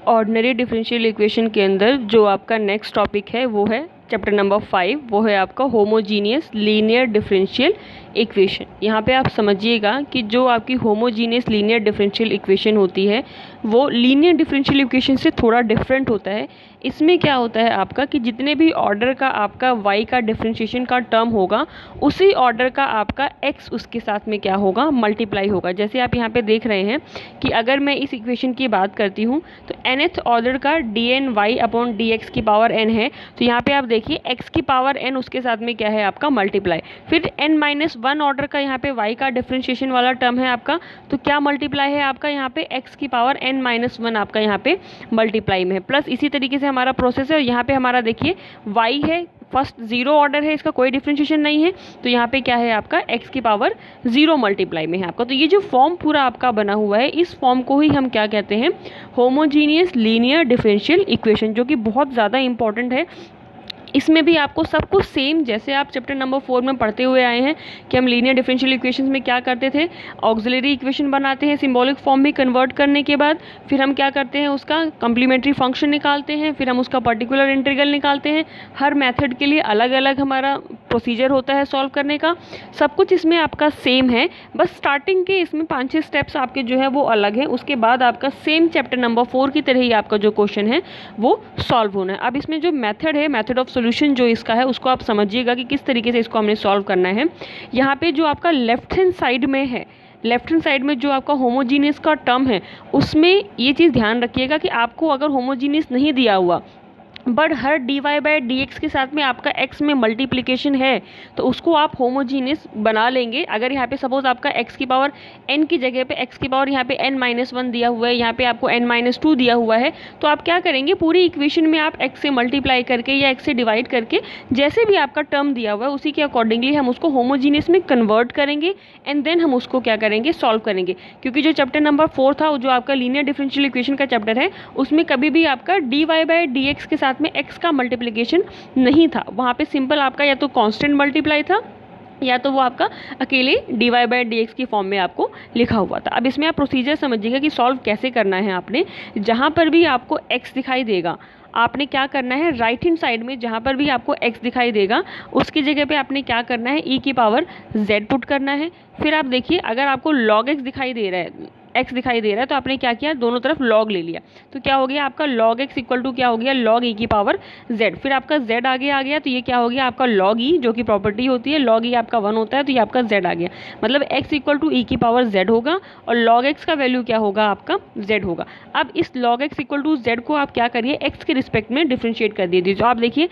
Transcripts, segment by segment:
Ordinary differential equation के अंदर जो आपका नेक्स्ट टॉपिक है वो है चैप्टर नंबर 5, वो है आपका होमोजीनियस लीनियर डिफरेंशियल इक्वेशन। यहाँ पे आप समझिएगा कि जो आपकी होमोजीनियस लीनियर डिफरेंशियल इक्वेशन होती है वो लीनियर डिफरेंशियल इक्वेशन से थोड़ा डिफरेंट होता है। इसमें क्या होता है आपका कि जितने भी ऑर्डर का आपका y का डिफरेंशिएशन का टर्म होगा उसी ऑर्डर का आपका x उसके साथ में क्या होगा, मल्टीप्लाई होगा। जैसे आप यहाँ पे देख रहे हैं कि अगर मैं इस इक्वेशन की बात करती हूँ तो nth ऑर्डर का dny अपॉन dx की पावर n है, तो यहाँ पे आप देखिए x की पावर n उसके साथ में क्या है आपका मल्टीप्लाई। फिर n-1 ऑर्डर का यहाँ पे y का डिफरेंशिएशन वाला टर्म है आपका, तो क्या मल्टीप्लाई है आपका यहाँ पे x की पावर n-1 आपका यहाँ पे मल्टीप्लाई में है। प्लस इसी तरीके से हमारा प्रोसेस है और यहाँ पे हमारा देखिए y है, फर्स्ट 0 ऑर्डर है, इसका कोई डिफरेंशिएशन नहीं है, तो यहाँ पे क्या है आपका x की पावर 0 मल्टीप्लाई में है आपका। तो ये जो फॉर्म पूरा आपका बना हुआ है इस फॉर्म को ही हम क्या कहते हैं, होमोजीनियस लीनियर डिफरेंशियल इक्वेशन, जो कि बहुत ज़्यादा इंपॉर्टेंट है। इसमें भी आपको सब कुछ सेम जैसे आप चैप्टर नंबर 4 में पढ़ते हुए आए हैं कि हम लीनियर डिफरेंशियल इक्वेशंस में क्या करते थे, ऑक्सिलरी इक्वेशन बनाते हैं सिंबॉलिक फॉर्म में कन्वर्ट करने के बाद, फिर हम क्या करते हैं उसका कम्प्लीमेंट्री फंक्शन निकालते हैं, फिर हम उसका पर्टिकुलर इंटीग्रल निकालते हैं। हर मेथड के लिए अलग अलग हमारा प्रोसीजर होता है सॉल्व करने का। सब कुछ इसमें आपका सेम है, बस स्टार्टिंग के इसमें 5-6 स्टेप्स आपके जो है वो अलग है। उसके बाद आपका सेम चैप्टर नंबर 4 की तरह ही आपका जो क्वेश्चन है वो सॉल्व होना है। अब इसमें जो मेथड है, मेथड ऑफ सोल्यूशन जो इसका है उसको आप समझिएगा कि किस तरीके से इसको हमने सॉल्व करना है। यहाँ पे जो आपका लेफ्ट हैंड साइड में है, लेफ्ट हैंड साइड में जो आपका होमोजीनियस का टर्म है उसमें ये चीज़ ध्यान रखिएगा कि आपको अगर होमोजीनियस नहीं दिया हुआ बट हर dy/dx के साथ में आपका x में मल्टीप्लिकेशन है तो उसको आप होमोजीनियस बना लेंगे। अगर यहाँ पे सपोज आपका x की पावर n की जगह पे x की पावर यहाँ पे n-1 दिया हुआ है, यहाँ पे आपको n-2 दिया हुआ है, तो आप क्या करेंगे पूरी इक्वेशन में आप x से मल्टीप्लाई करके या x से डिवाइड करके जैसे भी आपका टर्म दिया हुआ है उसी के अकॉर्डिंगली हम उसको होमोजीनियस में कन्वर्ट करेंगे एंड देन हम उसको क्या करेंगे, सॉल्व करेंगे। क्योंकि जो चैप्टर नंबर 4 था जो आपका लीनियर डिफरेंशियल इक्वेशन का चैप्टर है उसमें कभी भी आपका dy/dx के साथ में x का मल्टीप्लिकेशन नहीं था, वहाँ पे सिंपल आपका या तो कांस्टेंट मल्टीप्लाई था या तो वो आपका अकेले dy/dx की फॉर्म में आपको लिखा हुआ था। अब इसमें आप प्रोसीजर समझिएगा कि सॉल्व कैसे करना है। आपने जहाँ पर भी आपको x दिखाई देगा आपने क्या करना है, राइट हैंड साइड में जहाँ पर भी आपको x दिखाई देगा उसकी जगह पे आपने क्या करना है, e की पावर z पुट करना है। फिर आप देखिए अगर आपको log x दिखाई दे रहा है, x दिखाई दे रहा है, तो आपने क्या किया, दोनों तरफ log ले लिया, तो क्या हो गया आपका log x इक्वल टू क्या हो गया, log e की पावर z। फिर आपका z आगे आ गया तो ये क्या हो गया आपका log e, जो कि प्रॉपर्टी होती है, log e आपका 1 होता है तो ये आपका z आ गया, मतलब x इक्वल टू e की पावर z होगा और log x का वैल्यू क्या होगा आपका z होगा। अब इस log x equal to z को आप क्या करिए, x के रिस्पेक्ट में डिफ्रेंशिएट कर दीजिए। तो आप देखिए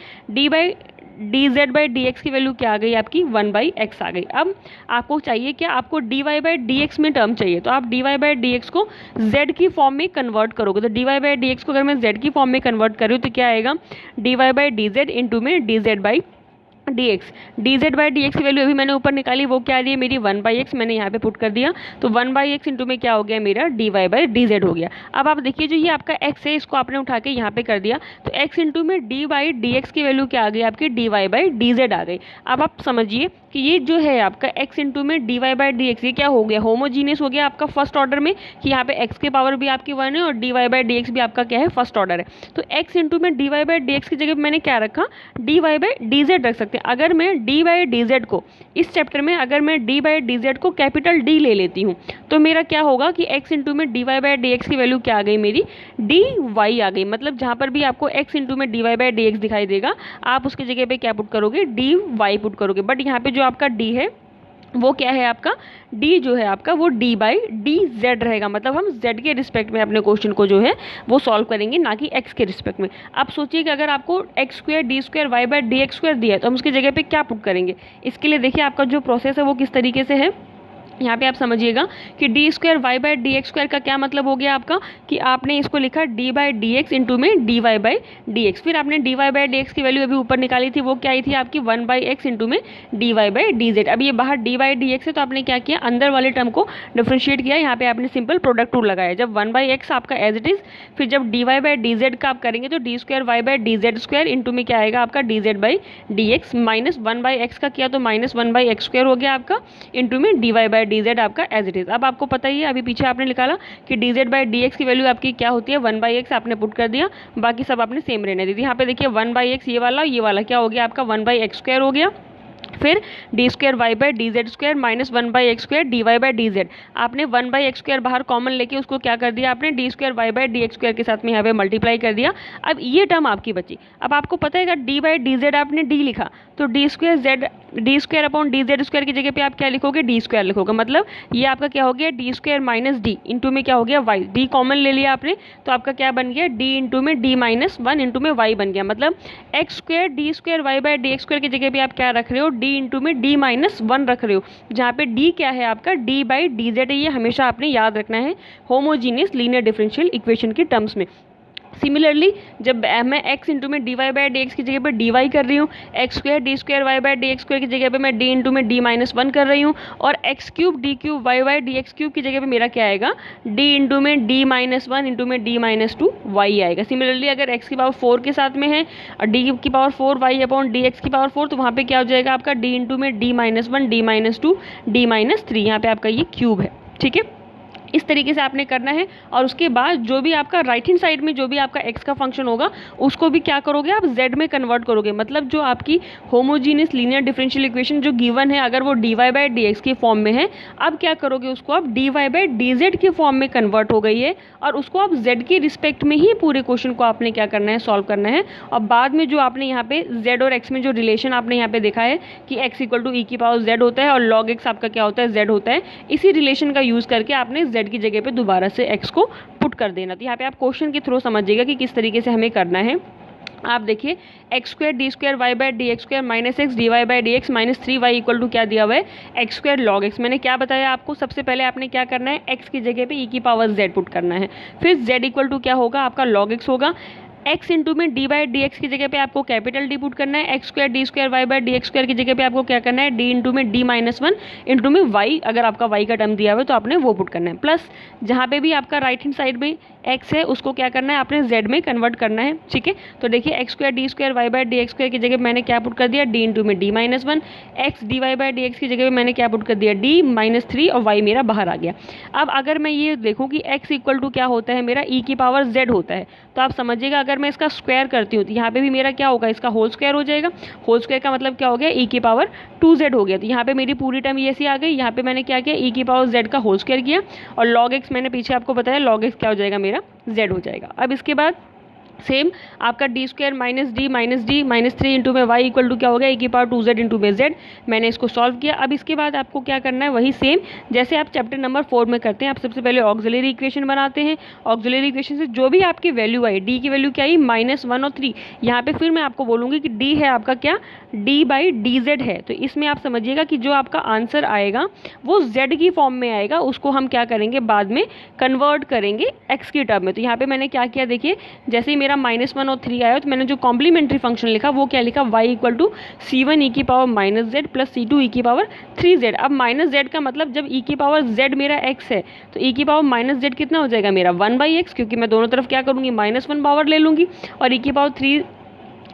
dz/dx की वैल्यू क्या आ गई आपकी, 1/x आ गई। अब आपको चाहिए क्या, आपको dy/dx में टर्म चाहिए, तो आप dy/dx को z की फॉर्म में कन्वर्ट करोगे। तो dy/dx को अगर मैं z की फॉर्म में कन्वर्ट करूँ तो क्या आएगा, dy/dz इंटू में dz/dx। dz/dx की वैल्यू अभी मैंने ऊपर निकाली, वो क्या आ रही है मेरी 1/x, मैंने यहाँ पे पुट कर दिया, तो 1/x इंटू में क्या हो गया मेरा dy/dz हो गया। अब आप देखिए जो ये आपका x है इसको आपने उठा के यहाँ पे कर दिया, तो x इंटू में dy/dx की वैल्यू क्या आ गई आपकी, dy/dz आ गई। अब आप समझिए कि ये जो है आपका x इंटू में dy/dx ये क्या हो गया, होमोजीनियस हो गया आपका फर्स्ट ऑर्डर में, कि यहाँ पे x की पावर भी आपकी 1 है और dy/dx भी आपका क्या है, फर्स्ट ऑर्डर है। तो x इंटू में dy/dx की जगह मैंने क्या रखा, dy/dz रख सकते हैं। अगर मैं dy/dz को इस चैप्टर में अगर मैं dy/dz को कैपिटल D ले लेती हूँ तो मेरा क्या होगा कि x इंटू में dy/dx की वैल्यू क्या आ गई मेरी, dy आ गई। मतलब जहाँ पर भी आपको x इंटू में dy/dx दिखाई देगा आप उसकी जगह पे क्या पुट करोगे, dy पुट करोगे। बट यहाँ पे जो आपका d है वो क्या है आपका, d जो है आपका वो dy/dz रहेगा, मतलब हम z के रिस्पेक्ट में अपने क्वेश्चन को जो है वो सॉल्व करेंगे, ना कि x के रिस्पेक्ट में। आप सोचिए कि अगर आपको x² d² y/dx² दिया है तो हम उसकी जगह पे क्या पुट करेंगे। इसके लिए देखिए आपका जो प्रोसेस है वो किस तरीके से है, यहाँ पे आप समझिएगा कि d² y/dx² का क्या मतलब हो गया आपका, कि आपने इसको लिखा d/dx इंटू में dy/dx। फिर आपने dy/dx की वैल्यू अभी ऊपर निकाली थी, वो क्या आई थी आपकी 1/x इंटू में dy/dz। अब ये बाहर dy/dx है तो आपने क्या किया, अंदर वाले टर्म को डिफ्रेंशिएट किया, यहाँ पे आपने सिंपल प्रोडक्ट रूल लगाया। जब 1/x आपका एज इट इज, फिर जब dy/dz का आप करेंगे तो d² y/dz² इंटू में क्या आएगा आपका dz/dx, माइनस 1/x का किया तो -1/x² हो गया आपका, इंटू में dy/dz बाई डी जेड आपका एज इट इज़। अब आपको पता ही है, अभी पीछे आपने निकाला कि D Z by D X की वैल्यू आपकी क्या होती है, 1/x आपने पुट कर दिया, बाकी सब आपने सेम रहने दी थी। यहाँ पे देखिए 1/x ये वाला क्या हो गया आपका 1/x² हो गया, फिर D square Y by D Z square minus 1/x² D Y by D Z. आपने 1/x² बाहर कॉमन लेके उसको क्या कर दिया आपने D square Y by D X square के साथ में यहाँ पे मल्टीप्लाई कर दिया। अब ये टर्म आपकी बची। अब आपको पता है डी बाई डी जेड आपने डी लिखा तो D square upon D Z square की जगह पे आप क्या लिखोगे, डी स्क्वायर लिखोगे। मतलब ये आपका क्या हो गया D square minus D into में क्या हो गया वाई, डी कॉमन ले लिया आपने तो आपका क्या बन गया डी इंटू में डी माइनस 1 इंटू में वाई बन गया। मतलब X square D square Y by D X square की जगह पे आप क्या रख रहे हो, डी इंटू में डी माइनस 1 रख रहे हो, जहाँ पे डी क्या है आपका डी बाई डी जेड है। ये हमेशा आपने याद रखना है होमोजीनियस लीनियर डिफरेंशियल इक्वेशन की टर्म्स में। सिमिलरली जब मैं x इंटू में D Y by D X की जगह पे डी वाई कर रही हूँ, X square D square Y by D X square की जगह पे मैं डी इंटू में डी माइनस 1 कर रही हूँ, और X cube D cube Y by D X cube की जगह पे मेरा क्या आएगा डी इंटू में डी माइनस 1 इंटू में डी माइनस 2 वाई आएगा। सिमिलरली अगर एक्स की पावर 4 के साथ में है और डी की power 4 Y upon D X की पावर 4 तो वहाँ पे क्या हो जाएगा आपका डी इंटू में D minus 1 D minus 2 D minus 3। यहाँ पे आपका ये क्यूब है, ठीक है। इस तरीके से आपने करना है। और उसके बाद जो भी आपका राइट हैंड साइड में जो भी आपका x का फंक्शन होगा उसको भी क्या करोगे आप z में कन्वर्ट करोगे। मतलब जो आपकी होमोजीनियस लीनियर डिफरेंशियल इक्वेशन जो गिवन है अगर वो D Y by D X के फॉर्म में है, अब क्या करोगे उसको आप D Y by D Z के फॉर्म में कन्वर्ट हो गई है और उसको आप z की रिस्पेक्ट में ही पूरे क्वेश्चन को आपने क्या करना है सॉल्व करना है। और बाद में जो आपने यहाँ पे z और x में जो रिलेशन आपने यहाँ पे देखा है कि x इक्वल टू ई की पावर z होता है और लॉग x आपका क्या होता है z होता है, इसी रिलेशन का यूज़ करके आपने z की जगह पे दोबारा से x को पुट कर देना। तो यहाँ पे आप क्वेश्चन के थ्रू समझिएगा कि किस तरीके से हमें करना है। आप देखिए X square D square Y by D X square minus X D Y by D X minus 3 Y equal to क्या दिया हुआ है एक्स स्क्वायर लॉग एक्स। मैंने क्या बताया आपको, सबसे पहले आपने क्या करना है एक्स की जगह पे ई की पावर जेड पुट करना है, फिर जेड इक्वल टू क्या होगा आपका लॉग एक्स होगा। एक्स इंटू में डी बाई डी एक्स की जगह पे आपको कैपिटल डी पुट करना है, X square D square Y by D X square की जगह पे आपको क्या करना है डी इंटू में डी माइनस 1 इंटू में वाई, अगर आपका वाई का टर्म दिया हुआ है तो आपने वो पुट करना है। प्लस जहाँ पे भी आपका राइट हैंड साइड में एक्स है उसको क्या करना है आपने जेड में कन्वर्ट करना है, ठीक है। तो देखिए X square D square Y by D X square की जगह मैंने क्या पुट कर दिया डी इंटू में D minus 1, X D Y by D X की जगह मैंने क्या पुट कर दिया डी माइनस 3 और वाई मेरा बाहर आ गया। अब अगर मैं ये देखूँ कि एक्स इक्वल टू क्या होता है मेरा ई की पावर जेड होता है, तो आप समझिएगा अगर मैं इसका स्क्वायर करती हूँ तो यहाँ पे भी मेरा क्या होगा इसका होल स्क्वायर हो जाएगा। होल स्क्वायर का मतलब क्या हो गया ई की पावर 2z हो गया। तो यहाँ पे मेरी पूरी टर्म ये ऐसी आ गई, यहाँ पे मैंने क्या किया ई की पावर z का होल स्क्वायर किया और log x मैंने पीछे आपको बताया log x क्या हो जाएगा मेरा z हो जाएगा। अब इसके बाद सेम आपका D square minus D minus 3 into में वाई इक्वल टू क्या हो गया ई की पावर 2z इंटू में z। मैंने इसको सॉल्व किया। अब इसके बाद आपको क्या करना है वही सेम जैसे आप चैप्टर नंबर 4 में करते हैं। आप सबसे पहले ऑक्सिलरी इक्वेशन बनाते हैं, ऑक्सिलरी इक्वेशन से जो भी आपकी वैल्यू आई डी की वैल्यू क्या आई -1 और 3, यहाँ पे फिर मैं आपको बोलूँगी कि डी है आपका क्या डी बाई डी जेड है। तो इसमें आप समझिएगा कि जो आपका आंसर आएगा वो z की फॉर्म में आएगा, उसको हम क्या करेंगे बाद में कन्वर्ट करेंगे x की टर्म में। तो यहाँ पे मैंने क्या किया देखिए जैसे ही मेरा -1 और 3 आया तो मैंने जो कॉम्प्लीमेंट्री फंक्शन लिखा वो क्या लिखा y इक्वल टू c1 ई की power minus Z plus c2 ई की पावर 3z। अब माइनस जेड का मतलब जब ई की पावर z मेरा x है तो ई की पावर माइनस जेड कितना हो जाएगा मेरा 1/x, क्योंकि मैं दोनों तरफ क्या करूँगी -1 पावर ले लूँगी, और ई की पावर 3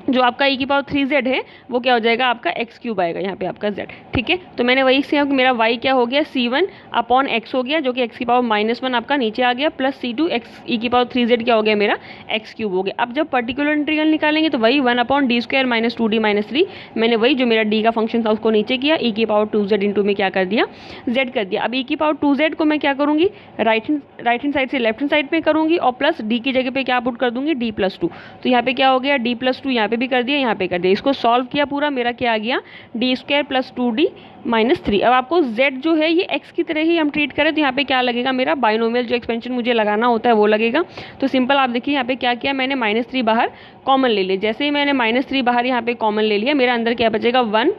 जो आपका ई की पावर 3z है वो क्या हो जाएगा आपका x क्यूब आएगा यहाँ पे आपका z, ठीक है। तो मैंने वही से कि मेरा y क्या हो गया c1 अपॉन x हो गया जो कि x की पावर -1 आपका नीचे आ गया प्लस c2 x ई की पावर 3z क्या हो गया मेरा x क्यूब हो गया। अब जब पर्टिकुलर इंटीग्रल निकालेंगे तो वही 1 upon D square minus 2d minus 3, मैंने वही जो मेरा d का फंक्शन था उसको नीचे किया, ई की पावर 2z इंटू में क्या कर दिया z कर दिया। अब ई की पावर 2z को मैं क्या करूँगी राइट हैंड साइड से लेफ्ट हैंड साइड में करूँगी और प्लस d की जगह पे क्या पुट कर दूँगी d+2। तो यहाँ पे क्या हो गया d+2 यहाँ पे भी कर दिया यहाँ पे कर दिया, इसको सॉल्व किया पूरा मेरा क्या आ गया D square plus 2d minus 3। अब आपको z जो है ये x की तरह ही हम ट्रीट करें तो यहाँ पे क्या लगेगा मेरा बाइनोमियल जो एक्सपेंशन मुझे लगाना होता है वो लगेगा। तो सिंपल आप देखिए यहाँ पे क्या किया मैंने -3 बाहर कॉमन ले लिया। जैसे ही मैंने -3 बाहर यहाँ पे कॉमन ले लिया मेरा अंदर क्या बचेगा 1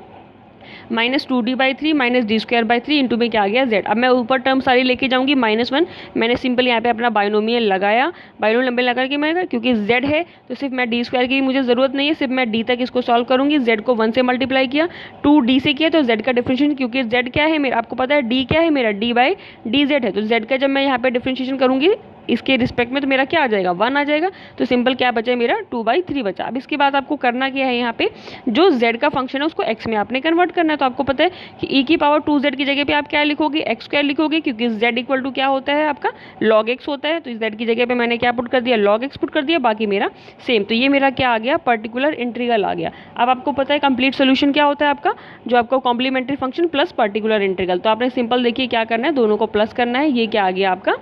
-2d/3 minus D square by 3 into में क्या आ गया z। अब मैं ऊपर टर्म सारी लेके जाऊंगी -1, मैंने सिंपल यहाँ पे अपना बाइनोमियल लगाया, बाइनोमियल नंबर लगा के मैं क्योंकि z है तो सिर्फ मैं डी स्क्वायर की मुझे ज़रूरत नहीं है, सिर्फ मैं d तक इसको सॉल्व करूँगी। z को 1 से मल्टीप्लाई किया 2d से किया तो z का डिफरेंशिएशन, क्योंकि z क्या है मेरा आपको पता है d क्या है मेरा d बाई डी जेड है, तो z का जब मैं यहाँ पे डिफरेंशिएशन करूँगी इसके रिस्पेक्ट में तो मेरा क्या आ जाएगा 1 आ जाएगा। तो सिंपल क्या बचा मेरा 2/3 बचा। अब इसके बाद आपको करना क्या है, यहाँ पे जो z का फंक्शन है उसको x में आपने कन्वर्ट करना है। तो आपको पता है कि e की पावर 2z की जगह पे आप क्या लिखोगे, x² लिखोगे, क्योंकि z इक्वल टू क्या होता है आपका log x होता है। तो z की जगह पे मैंने क्या पुट कर दिया, log x पुट कर दिया, बाकी मेरा सेम। तो ये मेरा क्या आ गया, पर्टिकुलर इंटीग्रल आ गया। अब आपको पता है कंप्लीट सोल्यूशन क्या होता है आपका, जो आपका complementary function plus particular integral. तो आपने सिंपल देखिए क्या करना है, दोनों को प्लस करना है। ये क्या आ गया आपका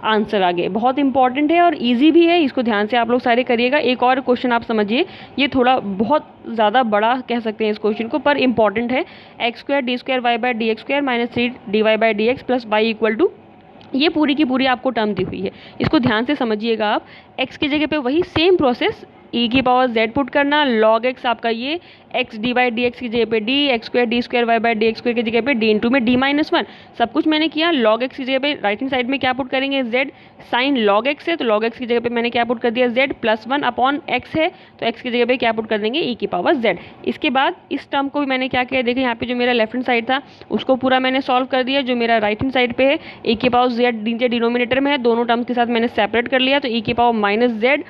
आंसर आ गया। बहुत इंपॉर्टेंट है और ईजी भी है, इसको ध्यान से आप लोग सारे करिएगा। एक और क्वेश्चन आप समझिए, ये थोड़ा बहुत ज़्यादा बड़ा कह सकते हैं इस क्वेश्चन को, पर इंपॉर्टेंट है। x² d² y/dx² - 3 dy/dx plus y equal to, ये पूरी की पूरी आपको टर्म दी हुई है, इसको ध्यान से समझिएगा आप। x की जगह पे वही सेम प्रोसेस, e की पावर z पुट करना, log x आपका ये x d/dx की जगह पे d, x² d² y/dx² की जगह पे d इंटू में d-1। सब कुछ मैंने किया। log x की जगह पे राइट हैंड साइड में क्या पुट करेंगे, z। साइन log x है तो log x की जगह पे मैंने क्या पुट कर दिया, z प्लस 1 अपॉन x है तो x की जगह पे क्या पुट कर देंगे, e की पावर z। इसके बाद इस टर्म को भी मैंने क्या किया, देखिए यहाँ पे जो मेरा लेफ्ट हैंड साइड था उसको पूरा मैंने सॉल्व कर दिया। जो मेरा राइट हैंड साइड पे है e की पावर z नीचे डिनोमिनेटर में है, दोनों टर्म्स के साथ मैंने सेपरेट कर लिया। तो e की पावर माइनस z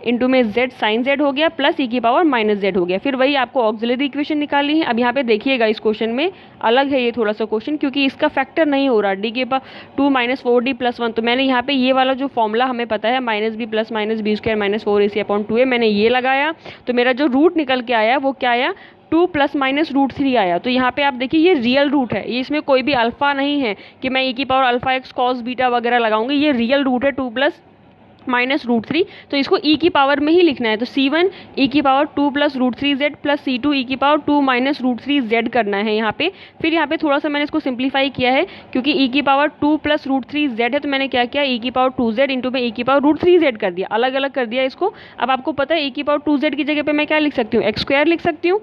इंटू में z साइन z हो गया प्लस e की पावर माइनस z हो गया। फिर वही आपको ऑक्सिलरी इक्वेशन निकालनी है। अब यहाँ पे देखिएगा इस क्वेश्चन में अलग है ये थोड़ा सा क्वेश्चन, क्योंकि इसका फैक्टर नहीं हो रहा, d के पावर 2 - 4d + 1। तो मैंने यहाँ पे ये वाला जो फॉर्मूला हमें पता है -b plus -b² - 4ac upon 2a, मैंने ये लगाया। तो मेरा जो रूट निकल के आया वो क्या आया, 2 + -√3 आया। तो यहाँ पे आप देखिए ये रियल रूट है, ये इसमें कोई भी अल्फा नहीं है कि मैं e की power alpha x cos beta वगैरह लगाऊंगी। ये रियल रूट है 2 + -√3। तो इसको e की पावर में ही लिखना है। तो c1 e की power 2 + √3z plus c2 e की पावर 2 - √3z करना है यहाँ पे। फिर यहाँ पे थोड़ा सा मैंने इसको सिंप्लीफाई किया है, क्योंकि e की पावर 2 + √3z है तो मैंने क्या किया, e की पावर 2z इंटू में e की पावर √3z कर दिया, अलग अलग कर दिया इसको। अब आपको पता है e की पावर 2z की जगह पे मैं क्या लिख सकती हूँ, x² लिख सकती हूँ।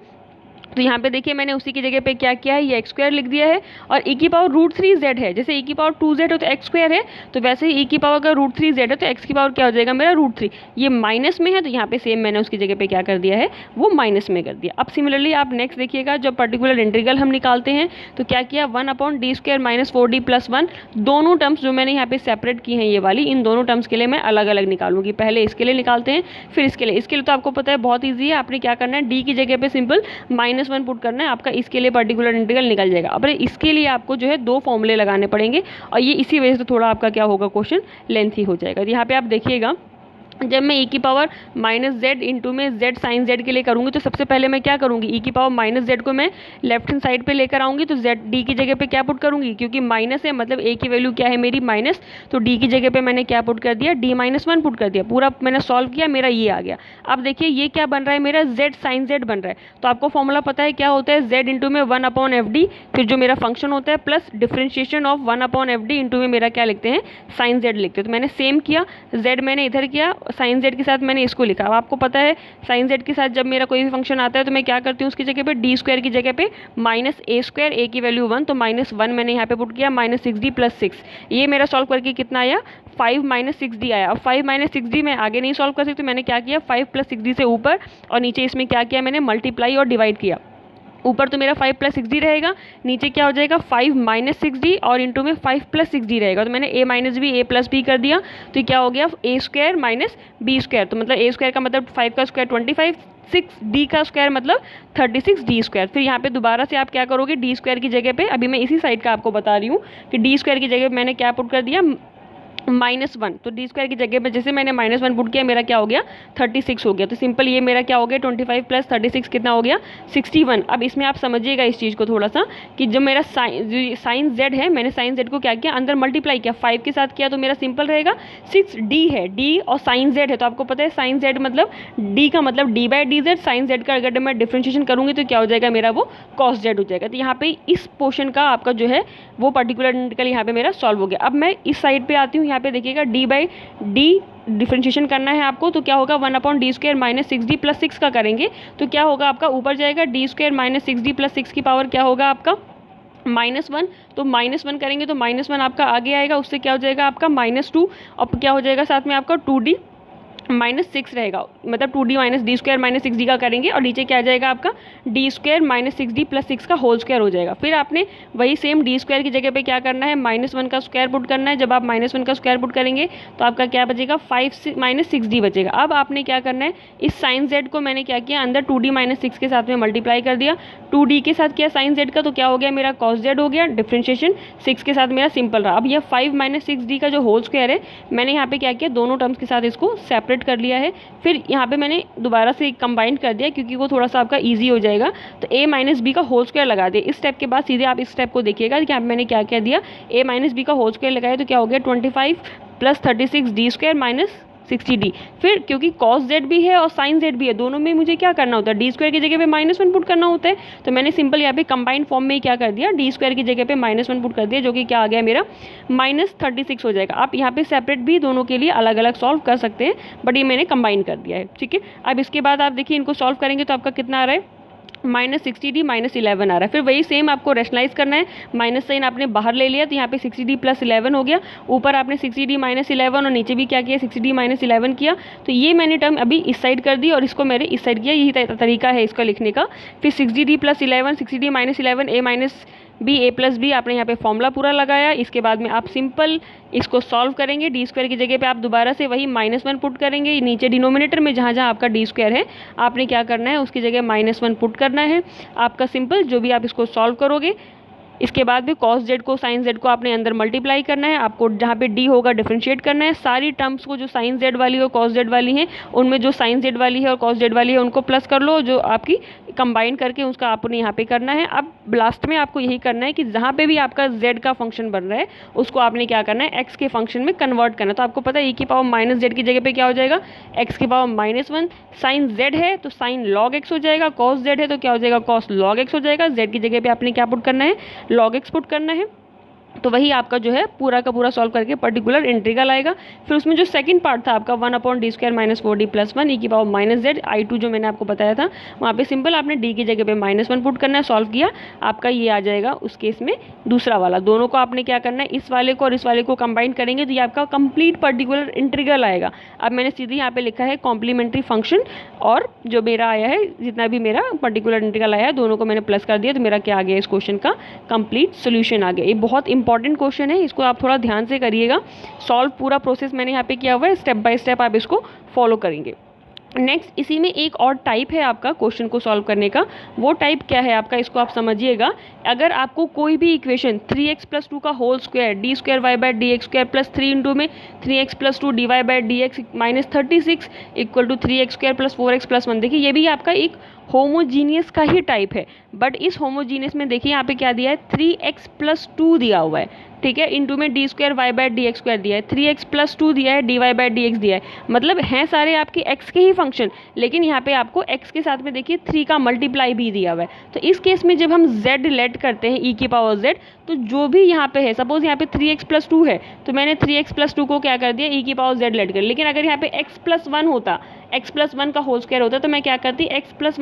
तो यहाँ पे देखिए मैंने उसी की जगह पे क्या किया है, ये x² लिख दिया है। और e की पावर √3z है, जैसे e की पावर 2z है तो x² है, तो वैसे ही e की पावर का √3z है तो x की पावर क्या हो जाएगा मेरा √3। ये माइनस में है तो यहाँ पे सेम मैंने उसकी जगह पे क्या कर दिया है, वो माइनस में कर दिया। अब सिमिलरली आप नेक्स्ट देखिएगा, जब पर्टिकुलर इंटीग्रल हम निकालते हैं तो क्या किया, 1/d² - 4d + 1। दोनों टर्म्स जो मैंने यहाँ पे सेपरेट की हैं ये वाली, इन दोनों टर्म्स के लिए मैं अलग अलग निकालूंगी। पहले इसके लिए निकालते हैं फिर इसके लिए। इसके लिए तो आपको पता है बहुत ईजी है, आपने क्या करना है, d की जगह पे सिंपल -1 पुट करना है, आपका इसके लिए पर्टिकुलर इंटीग्रल निकल जाएगा। अब इसके लिए आपको जो है 2 फॉर्मूले लगाने पड़ेंगे और ये इसी वजह से थोड़ा आपका क्या होगा, क्वेश्चन लेंथी हो जाएगा। यहाँ पे आप देखिएगा, जब मैं e की पावर -z इंटू में z साइन z के लिए करूँगी तो सबसे पहले मैं क्या करूँगी, e की पावर -z को मैं लेफ्ट हैंड साइड पे लेकर आऊँगी। तो z d की जगह पे क्या पुट करूँगी, क्योंकि माइनस है मतलब a की वैल्यू क्या है मेरी माइनस, तो d की जगह पे मैंने क्या पुट कर दिया, d-1 पुट कर दिया। पूरा मैंने सॉल्व किया, मेरा ये आ गया। अब देखिए ये क्या बन रहा है मेरा, z साइन z बन रहा है। तो आपको फॉर्मूला पता है क्या होता है, z इंटू में 1/fd, फिर जो मेरा फंक्शन होता है plus differentiation of 1/fd into में मेरा क्या लिखते हैं, साइन z लिखते हैं। तो मैंने सेम किया, z मैंने इधर किया, साइन z के साथ मैंने इसको लिखा। अब आपको पता है साइन z के साथ जब मेरा कोई भी फंक्शन आता है तो मैं क्या करती हूँ, उसकी जगह पे d² की जगह पे -a², a की वैल्यू 1 तो -1 मैंने यहाँ पे पुट किया, -6d + 6। ये मेरा सॉल्व करके कितना आया, 5 - 6d आया। अब 5 - 6d मैं आगे नहीं सॉल्व कर सकती, मैंने क्या किया, 5 + 6d से ऊपर और नीचे इसमें क्या किया मैंने, मल्टीप्लाई और डिवाइड किया। ऊपर तो मेरा 5 + 6d रहेगा, नीचे क्या हो जाएगा 5 - 6d और इंटू में 5 + 6d रहेगा। तो मैंने a - b a + b कर दिया, तो क्या हो गया a² - b²। तो मतलब a² का मतलब 5 का स्क्वायर 25, 6d का स्क्वायर मतलब 36d²। फिर यहाँ पे दोबारा से आप क्या करोगे, d² की जगह पे, अभी मैं इसी साइड का आपको बता रही हूँ कि d² की जगह मैंने क्या पुट कर दिया, -1। तो d² की जगह पे जैसे मैंने -1 पुट किया, मेरा क्या हो गया 36 हो गया। तो सिंपल ये मेरा क्या हो गया, 25 + 36 कितना हो गया 61। अब इसमें आप समझिएगा इस चीज़ को थोड़ा सा, कि जो मेरा साइन z है, मैंने साइन z को क्या किया, अंदर मल्टीप्लाई किया, 5 के साथ किया तो मेरा सिंपल रहेगा 6d है, d और साइन z है। तो आपको पता है साइन z मतलब d का मतलब d/dz, साइन z का अगर मैं डिफ्रेंशिएशन करूँगी तो क्या हो जाएगा मेरा, वो cos z हो जाएगा। तो यहाँ पे इस पोर्शन का आपका जो है वो पर्टिकुलर इंटीग्रल यहाँ पे मेरा सॉल्व हो गया। अब मैं इस साइड पे आती हूँ, यहाँ पे देखिएगा d/d डिफरेंशिएशन करना है आपको, तो क्या होगा 1/d² - 6d + 6 का करेंगे तो क्या होगा आपका, ऊपर जाएगा d² - 6d + 6 की पावर क्या होगा आपका -1। तो -1 करेंगे तो -1 आपका आगे आएगा, उससे क्या हो जाएगा आपका -2 और क्या हो जाएगा साथ में आपका 2d -6 रहेगा, मतलब 2d minus D square minus 6d का करेंगे और नीचे क्या आ जाएगा आपका D square minus 6d plus 6 का होल स्क्वायर हो जाएगा। फिर आपने वही सेम डी स्क्वायर की जगह पे क्या करना है, -1 का स्क्वायर पुट करना है। जब आप -1 का स्क्वायर पुट करेंगे तो आपका क्या बचेगा, 5 माइनस 6d बचेगा। अब आपने क्या करना है, इस साइन z को मैंने क्या किया, अंदर 2d माइनस 6 के साथ में मल्टीप्लाई कर दिया। 2d के साथ किया साइन z का, तो क्या हो गया मेरा cos z हो गया, डिफ्रेंशिएशन 6 के साथ मेरा सिंपल रहा। अब यह 5 माइनस 6d का जो होल स्क्वायर है, मैंने यहाँ पे क्या किया, दोनों टर्म्स के साथ इसको सेपरेट कर लिया है। फिर यहाँ पे मैंने दोबारा से कंबाइन कर दिया क्योंकि वो थोड़ा सा आपका इजी हो जाएगा। तो a माइनस बी का होल स्क्वायर लगा दिया। इस स्टेप के बाद सीधे आप इस स्टेप को देखिएगा कि यहाँ पे मैंने क्या क्या दिया, a माइनस बी का होल स्क्वायर लगाया तो क्या हो गया 25 plus 36 D square minus 60d। फिर क्योंकि cos z भी है और sin z भी है, दोनों में मुझे क्या करना होता है, डी स्क्वायर की जगह पे -1 पुट करना होता है। तो मैंने सिंपल यहाँ पे कंबाइंड फॉर्म में ही क्या कर दिया, डी स्क्वायर की जगह पे -1 पुट कर दिया, जो कि क्या आ गया मेरा -36 हो जाएगा। आप यहाँ पे सेपरेट भी दोनों के लिए अलग अलग सॉल्व कर सकते हैं, बट ये मैंने कंबाइन कर दिया है, ठीक है। अब इसके बाद आप देखिए इनको सॉल्व करेंगे तो आपका कितना आ रहा है, -60d -11 आ रहा है। फिर वही सेम आपको रैशनलाइज करना है, माइनस साइन आपने बाहर ले लिया तो यहाँ पे 60d प्लस 11 हो गया, ऊपर आपने 60d -11 और नीचे भी क्या किया 60d -11 किया। तो ये मैंने टर्म अभी इस साइड कर दी और इसको मैंने इस साइड किया, यही तरीका है इसका लिखने का। फिर 60d plus 11 60d -11 a minus B A plus B, आपने यहाँ पे फॉर्मूला पूरा लगाया। इसके बाद में आप सिंपल इसको सॉल्व करेंगे, डी स्क्वायर की जगह पे आप दोबारा से वही -1 पुट करेंगे। नीचे डिनोमिनेटर में जहाँ जहाँ आपका डी स्क्वायर है आपने क्या करना है, उसकी जगह -1 पुट करना है। आपका सिंपल जो भी आप इसको सॉल्व करोगे, इसके बाद भी cos z को sin z को आपने अंदर मल्टीप्लाई करना है। आपको जहाँ पे d होगा डिफरेंशिएट करना है। सारी टर्म्स को जो sin z वाली और cos z वाली हैं, उनमें जो sin z वाली है और cos z वाली है उनको प्लस कर लो, जो आपकी कंबाइन करके उसका आपने यहाँ पे करना है। अब लास्ट में आपको यही करना है कि जहाँ पे भी आपका z का फंक्शन बन रहा है उसको आपने क्या करना है, x के फंक्शन में कन्वर्ट करना है। तो आपको पता है e⁻−z की जगह पे क्या हो जाएगा, x⁻−1। sin z है तो sin log x हो जाएगा, cos z है तो क्या हो जाएगा, cos log x हो जाएगा। z की जगह पे आपने क्या पुट करना है, log x पुट करना है। तो वही आपका जो है पूरा का पूरा सॉल्व करके पर्टिकुलर इंटीग्रल आएगा। फिर उसमें जो सेकंड पार्ट था आपका 1/d² - 4d + 1 e⁻−z I2 जो मैंने आपको बताया था, वहाँ पे सिंपल आपने d की जगह पे -1 पुट करना है, सॉल्व किया, आपका ये आ जाएगा उस केस में दूसरा वाला। दोनों को आपने क्या करना है, इस वाले को और इस वाले को कंबाइन करेंगे तो ये आपका कंप्लीट पर्टिकुलर इंटीग्रल आएगा। अब मैंने सीधे यहाँ पे लिखा है कॉम्प्लीमेंट्री फंक्शन, और जो मेरा आया है, जितना भी मेरा पर्टिकुलर इंटीग्रल आया है, दोनों को मैंने प्लस कर दिया तो मेरा क्या आ गया, इस क्वेश्चन का कंप्लीट सोल्यूशन आ गया। ये बहुत इंपॉर्टेंट क्वेश्चन है, इसको आप थोड़ा ध्यान से करिएगा। सॉल्व पूरा प्रोसेस मैंने यहाँ पे किया हुआ है, स्टेप बाय स्टेप आप इसको फॉलो करेंगे। नेक्स्ट इसी में एक और टाइप है आपका क्वेश्चन को सॉल्व करने का। वो टाइप क्या है आपका, इसको आप समझिएगा। अगर आपको कोई भी इक्वेशन 3x + 2 का whole square d²y/dx² plus 3 into में 3x + 2 dy/dx -36 = 3x² + 4x + 1, देखिए ये भी आपका एक होमोजीनियस का ही टाइप है। बट इस होमोजीनियस में देखिए यहाँ पे क्या दिया है, 3x + 2 दिया हुआ है, ठीक है, इंटू में d²y/dx² दिया है, 3x + 2 दिया है, dy/dx दिया है। मतलब हैं सारे आपके x के ही फंक्शन, लेकिन यहाँ पे आपको x के साथ में देखिए 3 का मल्टीप्लाई भी दिया हुआ है। तो इस केस में जब हम z लेट करते हैं e⁻z, तो जो भी यहाँ पे है, सपोज यहाँ पे 3x + 2 है तो मैंने 3x + 2 को क्या कर दिया, e⁻z लेट कर। लेकिन अगर यहाँ पे x + 1 होता, x + 1 का होल स्क्वायर होता तो मैं क्या करती, x +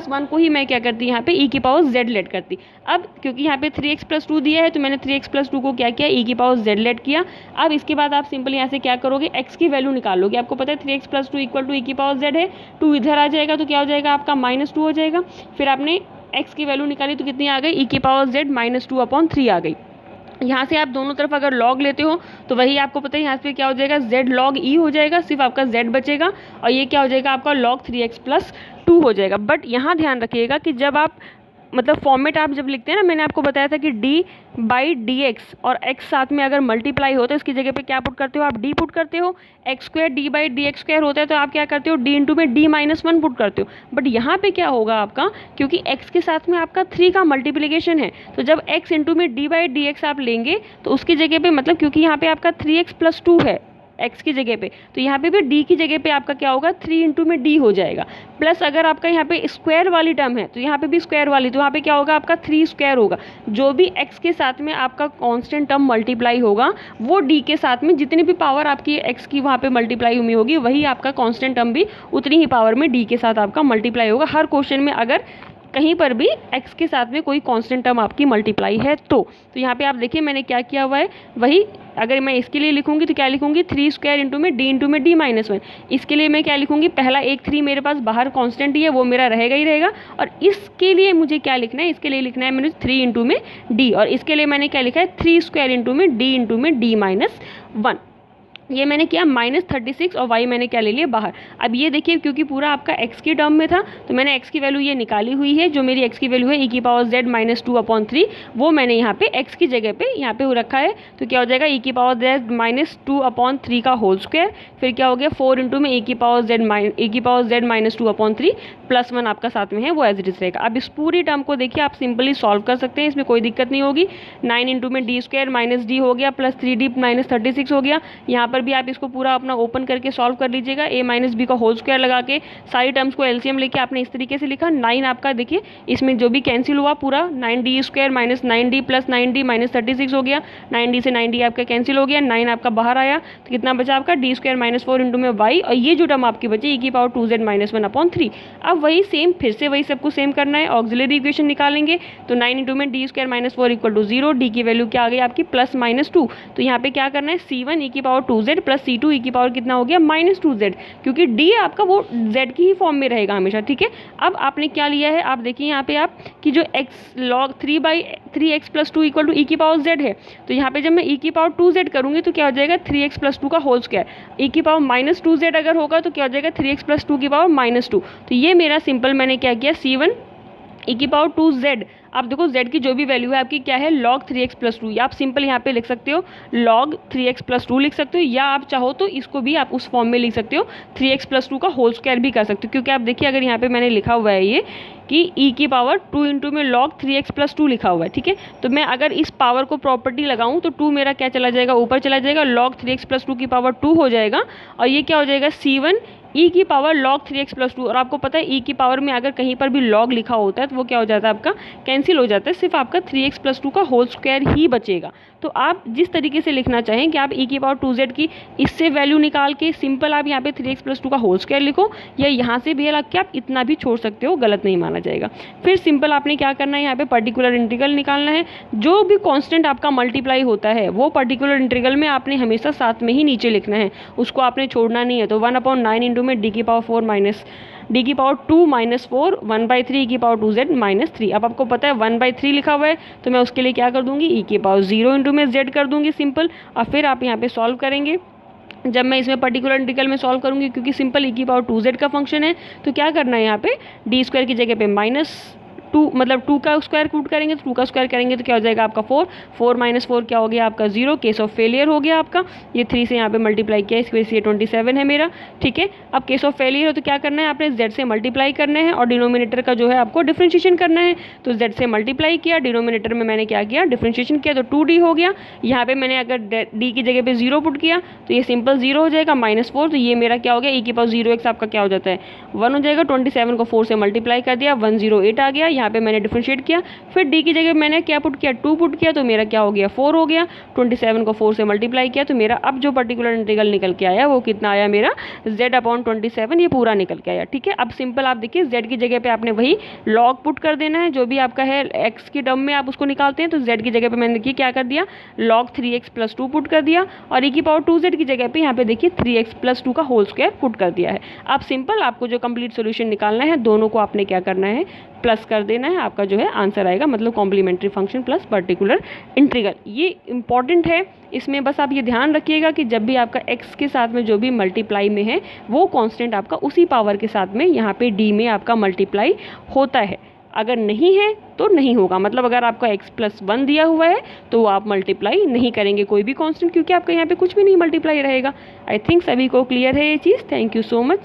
1 को ही मैं क्या करती, यहाँ पे e⁻z लेट करती। अब क्योंकि यहाँ पे 3x + 2 दिया है तो मैंने 3x + 2 को क्या किया, e⁻z लेट किया। अब इसके बाद आप सिंपल यहाँ से क्या करोगे, x की वैल्यू निकाल लोगे। आपको पता है 3x + 2 = e⁻z है, 2 इधर आ जाएगा तो क्या हो जाएगा आपका -2 हो जाएगा। फिर आपने x की वैल्यू निकाली तो कितनी आ गई, e⁻z -2/3 आ गई। यहाँ से आप दोनों तरफ अगर लॉग लेते हो तो वही आपको पता है यहाँ पे क्या हो जाएगा, z log e हो जाएगा, सिर्फ आपका z बचेगा, और ये क्या हो जाएगा आपका log 3x + 2 हो जाएगा। बट यहाँ ध्यान रखिएगा कि जब आप मतलब फॉर्मेट आप जब लिखते हैं ना, मैंने आपको बताया था कि d/dx और x साथ में अगर मल्टीप्लाई हो तो इसकी जगह पे क्या पुट करते हो, आप d पुट करते हो। x² d/dx² होता है तो आप क्या करते हो, d इंटू में d-1 पुट करते हो। बट यहाँ पे क्या होगा आपका, क्योंकि x के साथ में आपका 3 का मल्टीप्लिकेशन है, तो जब x इंटू में d/dx आप लेंगे तो उसकी जगह पे, मतलब क्योंकि यहाँ पे आपका 3x + 2 है x की जगह पे, तो यहाँ पे भी d की जगह पे आपका क्या होगा, 3 इंटू में d हो जाएगा। प्लस अगर आपका यहाँ पे स्क्वायर वाली टर्म है तो यहाँ पे भी स्क्वायर वाली, तो यहाँ पे क्या होगा आपका 3² होगा। जो भी x के साथ में आपका कांस्टेंट टर्म मल्टीप्लाई होगा वो d के साथ में जितनी भी पावर आपकी x की वहाँ पे मल्टीप्लाई हुई होगी, वही आपका कांस्टेंट टर्म भी उतनी ही पावर में d के साथ आपका मल्टीप्लाई होगा। हर क्वेश्चन में अगर कहीं पर भी x के साथ में कोई कांस्टेंट टर्म आपकी मल्टीप्लाई है तो यहाँ पे आप देखिए मैंने क्या किया हुआ है, वही अगर मैं इसके लिए लिखूंगी तो क्या लिखूंगी 3 स्क्वायर इंटू में d माइनस 1। इसके लिए मैं क्या लिखूंगी, पहला एक 3 मेरे पास बाहर कांस्टेंट ही है, वो मेरा रहेगा ही रहेगा। और इसके लिए मुझे क्या लिखना है, इसके लिए लिखना है मैंने 3 इंटू में d, और इसके लिए मैंने क्या लिखा है 3 स्क्वायर इंटू में d माइनस 1। ये मैंने किया -36 और y मैंने क्या ले लिया बाहर। अब ये देखिए क्योंकि पूरा आपका x की टर्म में था तो मैंने x की वैल्यू ये निकाली हुई है, जो मेरी x की वैल्यू है e⁻z-2/3, वो मैंने यहाँ पे x की जगह पे यहाँ पे हो रखा है। तो क्या हो जाएगा e⁻z-2/3 का होल स्क्वायर, फिर क्या हो गया 4 इंटू में e⁻z-2/3 प्लस 1 आपका साथ में है, वो एज इट इज रहेगा। अब इस पूरी टर्म को देखिए आप सिंपली सॉल्व कर सकते हैं, इसमें कोई दिक्कत नहीं होगी। 9 इंटू में d स्क्वायर माइनस d हो गया प्लस 3d माइनस 36 हो गया। यहाँ पर भी आप इसको पूरा अपना ओपन करके सॉल्व कर लीजिएगा, a माइनस बी का होल स्क्वायर लगा के सारी टर्म्स को एलसीएम लेके आपने इस तरीके से लिखा। 9 आपका देखिए इसमें जो भी कैंसिल हुआ पूरा 9d square minus 9d plus 9d minus 36 हो गया। 9d से 9d आपका कैंसिल हो गया, 9 आपका बाहर आया तो कितना बचा आपका d स्क्वायर माइनस 4 इंटू में y, और ये जो टर्म आपकी बची e⁻2z-1/3। अब वही सेम फिर से वही सब कुछ सेम करना है, ऑक्सिलरी इक्वेशन निकालेंगे तो 9 इंटू में d square minus 4 equal to 0, d की वैल्यू क्या आ गई आपकी +-2। तो यहाँ पे क्या करना है c1 e⁻2z plus c2 e कितना हो गया -2z, क्योंकि d आपका वो z की ही फॉर्म में रहेगा हमेशा, ठीक है। अब आपने क्या लिया है, आप देखिए यहाँ पे आप कि जो x log 3/3x + 2 equal to e⁻z है, तो यहाँ पे जब मैं e⁻2z करूँगी तो क्या हो जाएगा 3x + 2 का होल स्क्वायर, e⁻−2z अगर होगा तो क्या हो जाएगा 3x + 2 की पावर -2। तो ये मेरा सिंपल मैंने क्या किया c1 e⁻2z। आप देखो z की जो भी वैल्यू है आपकी क्या है log 3x + 2, या आप सिंपल यहाँ पे लिख सकते हो log 3x + 2 लिख सकते हो, या आप चाहो तो इसको भी आप उस फॉर्म में लिख सकते हो 3x + 2 का होल स्क्वायर भी कर सकते हो। क्योंकि आप देखिए अगर यहाँ पे मैंने लिखा हुआ है ये कि e⁻2 इंटू में log 3x + 2 लिखा हुआ है, ठीक है। तो मैं अगर इस पावर को प्रॉपर्टी लगाऊं तो 2 मेरा क्या चला जाएगा, ऊपर चला जाएगा, log 3x + 2 की पावर 2 हो जाएगा, और ये क्या हो जाएगा c1 e की पावर log 3x + 2। और आपको पता है e की पावर में अगर कहीं पर भी log लिखा होता है तो वो क्या हो जाता है आपका कैंसिल हो जाता है, सिर्फ आपका 3x + 2 का होल स्क्वायर ही बचेगा। तो आप जिस तरीके से लिखना चाहें कि आप e⁻2z की इससे वैल्यू निकाल के सिंपल आप यहाँ पे 3x + 2 का होल स्क्वायर लिखो, या यहाँ से भी लग के आप इतना भी छोड़ सकते हो, गलत नहीं माना जाएगा। फिर सिंपल आपने क्या करना है, यहाँ पे पर्टिकुलर इंटीग्रल निकालना है। जो भी कांस्टेंट आपका मल्टीप्लाई होता है वो पर्टिकुलर इंटीग्रल में आपने हमेशा साथ में ही नीचे लिखना है, उसको आपने छोड़ना नहीं है। तो 1/9 इंटू में d की पावर 4 माइनस d की पावर 2 माइनस 4 1/3 e⁻2z माइनस 3। अब आपको पता है 1/3 लिखा हुआ है तो मैं उसके लिए क्या कर दूंगी e की पावर 0 इंटू में z कर दूंगी सिंपल। और फिर आप यहाँ पे सॉल्व करेंगे। जब मैं इसमें पर्टिकुलर इंटीग्रल में सॉल्व करूंगी क्योंकि सिंपल e⁻2z का फंक्शन है तो क्या करना है, यहाँ पे d स्क्वायर की जगह पे -2 मतलब 2 का स्क्वायर पुट करेंगे तो 2 का स्क्वायर करेंगे तो क्या हो जाएगा आपका 4 माइनस 4 क्या हो गया आपका 0, केस ऑफ फेलियर हो गया आपका। ये 3 से यहाँ पे मल्टीप्लाई किया, इस वजह से ये 27 है मेरा, ठीक है। अब केस ऑफ फेलियर हो तो क्या करना है, आपने z से मल्टीप्लाई करना है और डिनोमिनेटर का जो है आपको डिफ्रेंशिएशन करना है। तो z से मल्टीप्लाई किया, डिनोमिनेटर में मैंने क्या किया डिफ्रेंशिएशन किया, तो 2d हो गया। यहाँ पे मैंने अगर d की जगह पे 0 पुट किया तो ये सिंपल 0 हो जाएगा -4। तो ये मेरा क्या हो गया e की पावर 0x आपका क्या हो जाता है 1 हो जाएगा। 27 को 4 से मल्टीप्लाई कर दिया 108 आ गया। यहाँ पे मैंने डिफरेंशिएट किया, फिर d की जगह मैंने क्या पुट किया 2 पुट किया तो मेरा क्या हो गया 4 हो गया। 27 को 4 से मल्टीप्लाई किया तो मेरा अब जो पर्टिकुलर इंटीग्रल निकल के आया वो कितना आया मेरा z/27, ये पूरा निकल के आया, ठीक है। अब सिंपल आप देखिए z की जगह पे आपने वही log पुट कर देना है, जो भी आपका है x की टर्म में आप उसको निकालते हैं। तो z की जगह पे मैंने देखिए क्या कर दिया log 3x + 2 पुट कर दिया, और e की पावर 2z की जगह पे यहाँ पे देखिए 3x + 2 का होल स्क्वायर पुट कर दिया है। अब सिंपल आपको जो कंप्लीट सोल्यूशन निकालना है दोनों को आपने क्या करना है प्लस कर देना है, आपका जो है आंसर आएगा, मतलब complementary function plus particular integral. ये इंपॉर्टेंट है, इसमें बस आप ये ध्यान रखिएगा कि जब भी आपका x के साथ में जो भी मल्टीप्लाई में है वो कांस्टेंट आपका उसी पावर के साथ में यहाँ पे d में आपका मल्टीप्लाई होता है, अगर नहीं है तो नहीं होगा। मतलब अगर आपका x + 1 दिया हुआ है तो आप मल्टीप्लाई नहीं करेंगे कोई भी कांस्टेंट, क्योंकि आपका यहाँ पे कुछ भी नहीं मल्टीप्लाई रहेगा। आई थिंक सभी को क्लियर है ये चीज़। Thank you so much.